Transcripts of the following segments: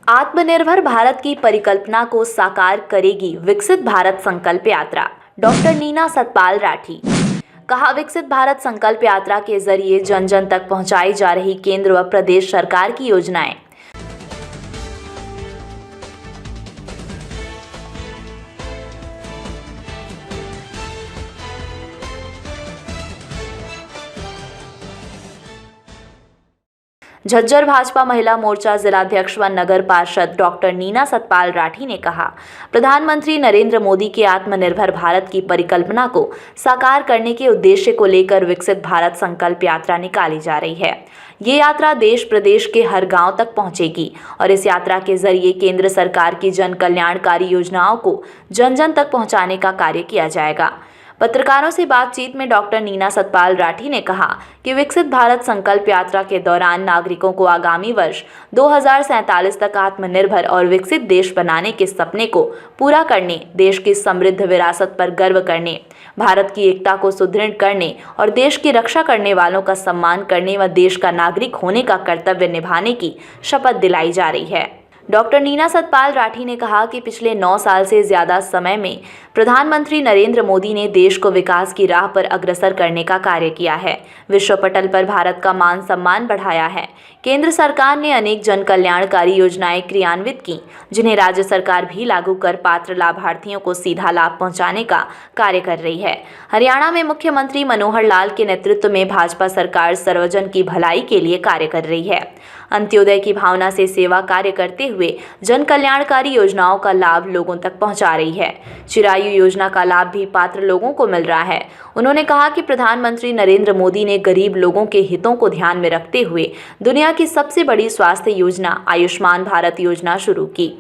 आत्मनिर्भर भारत की परिकल्पना को साकार करेगी विकसित भारत संकल्प यात्रा। डॉक्टर नीना सतपाल राठी। कहा, विकसित भारत संकल्प यात्रा के जरिए जन जन तक पहुंचाई जा रही केंद्र व प्रदेश सरकार की योजनाएं झज्जर भाजपा महिला मोर्चा जिलाध्यक्ष व नगर पार्षद डॉक्टर नीना सतपाल राठी ने कहा, प्रधानमंत्री नरेंद्र मोदी के आत्मनिर्भर भारत की परिकल्पना को साकार करने के उद्देश्य को लेकर विकसित भारत संकल्प यात्रा निकाली जा रही है। ये यात्रा देश प्रदेश के हर गांव तक पहुंचेगी और इस यात्रा के जरिए केंद्र सरकार की जन कल्याणकारी योजनाओं को जन जन तक पहुंचाने का कार्य किया जाएगा। पत्रकारों से बातचीत में डॉक्टर नीना सतपाल राठी ने कहा कि विकसित भारत संकल्प यात्रा के दौरान नागरिकों को आगामी वर्ष 2047 तक आत्मनिर्भर और विकसित देश बनाने के सपने को पूरा करने, देश की समृद्ध विरासत पर गर्व करने, भारत की एकता को सुदृढ़ करने और देश की रक्षा करने वालों का सम्मान करने व देश का नागरिक होने का कर्तव्य निभाने की शपथ दिलाई जा रही है। डॉक्टर नीना सतपाल राठी ने कहा कि पिछले 9 साल से ज़्यादा समय में प्रधानमंत्री नरेंद्र मोदी ने देश को विकास की राह पर अग्रसर करने का कार्य किया है, विश्व पटल पर भारत का मान सम्मान बढ़ाया है। केंद्र सरकार ने अनेक जन कल्याणकारी योजनाएं क्रियान्वित की, जिन्हें राज्य सरकार भी लागू कर पात्र लाभार्थियों को सीधा लाभ पहुंचाने का कार्य कर रही है। हरियाणा में मुख्यमंत्री मनोहर लाल के नेतृत्व में भाजपा सरकार सर्वजन की भलाई के लिए कार्य कर रही है। अंत्योदय की भावना से सेवा कार्य करते हुए जन कल्याणकारी योजनाओं का लाभ लोगों तक पहुंचा रही है। चिरायु योजना का लाभ भी पात्र लोगों को मिल रहा है। उन्होंने कहा कि प्रधानमंत्री नरेंद्र मोदी ने गरीब लोगों के हितों को ध्यान में रखते हुए दुनिया की सबसे बड़ी स्वास्थ्य योजना आयुष्मान भारत योजना शुरू की।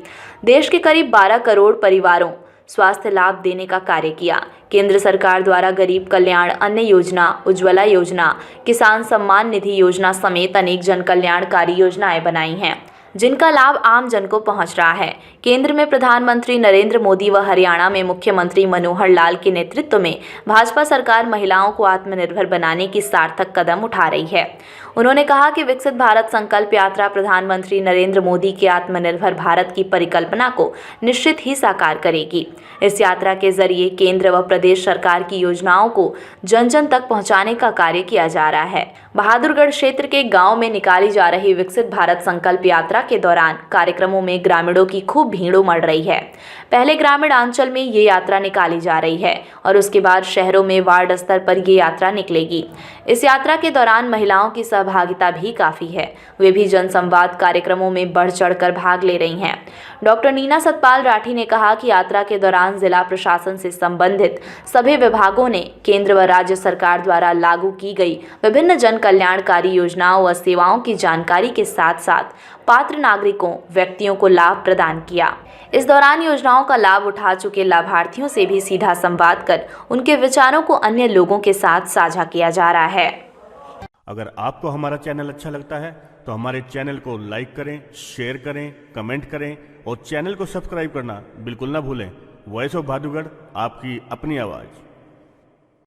देश के करीब 12 करोड़ परिवारों स्वास्थ्य लाभ देने का कार्य किया। केंद्र सरकार द्वारा गरीब कल्याण अन्न योजना, उज्ज्वला योजना, किसान सम्मान निधि योजना समेत अनेक जन कल्याणकारी योजनाएं बनाई हैं, जिनका लाभ आम जन को पहुंच रहा है। केंद्र में प्रधानमंत्री नरेंद्र मोदी व हरियाणा में मुख्यमंत्री मनोहर लाल के नेतृत्व में भाजपा सरकार महिलाओं को आत्मनिर्भर बनाने की सार्थक कदम उठा रही है। उन्होंने कहा कि विकसित भारत संकल्प यात्रा प्रधानमंत्री नरेंद्र मोदी के आत्मनिर्भर भारत की परिकल्पना को निश्चित ही साकार करेगी। इस यात्रा के जरिए केंद्र व प्रदेश सरकार की योजनाओं को जन जन तक पहुंचाने का कार्य किया जा रहा है। बहादुरगढ़ क्षेत्र के गांव में निकाली जा रही विकसित भारत संकल्प यात्रा के दौरान कार्यक्रमों में ग्रामीणों की खूब भीड़ उमड़ रही है। पहले ग्रामीण अंचल में ये यात्रा निकाली जा रही है और उसके बाद शहरों में वार्ड स्तर पर ये यात्रा निकलेगी। इस यात्रा के दौरान महिलाओं की सहभागिता भी काफ़ी है। वे भी जनसंवाद कार्यक्रमों में बढ़ चढ़कर भाग ले रही हैं। डॉक्टर नीना सतपाल राठी ने कहा कि यात्रा के दौरान जिला प्रशासन से संबंधित सभी विभागों ने केंद्र व राज्य सरकार द्वारा लागू की गई विभिन्न जन कल्याणकारी योजनाओं व सेवाओं की जानकारी के साथ साथ पात्र नागरिकों व्यक्तियों को लाभ प्रदान किया। इस दौरान योजनाओं का लाभ उठा चुके लाभार्थियों से भी सीधा संवाद कर उनके विचारों को अन्य लोगों के साथ साझा किया जा रहा है। अगर आपको हमारा चैनल अच्छा लगता है तो हमारे चैनल को लाइक करें, शेयर करें, कमेंट करें और चैनल को सब्सक्राइब करना बिल्कुल ना भूलें। वॉइस ऑफ बहादुरगढ़, आपकी अपनी आवाज़।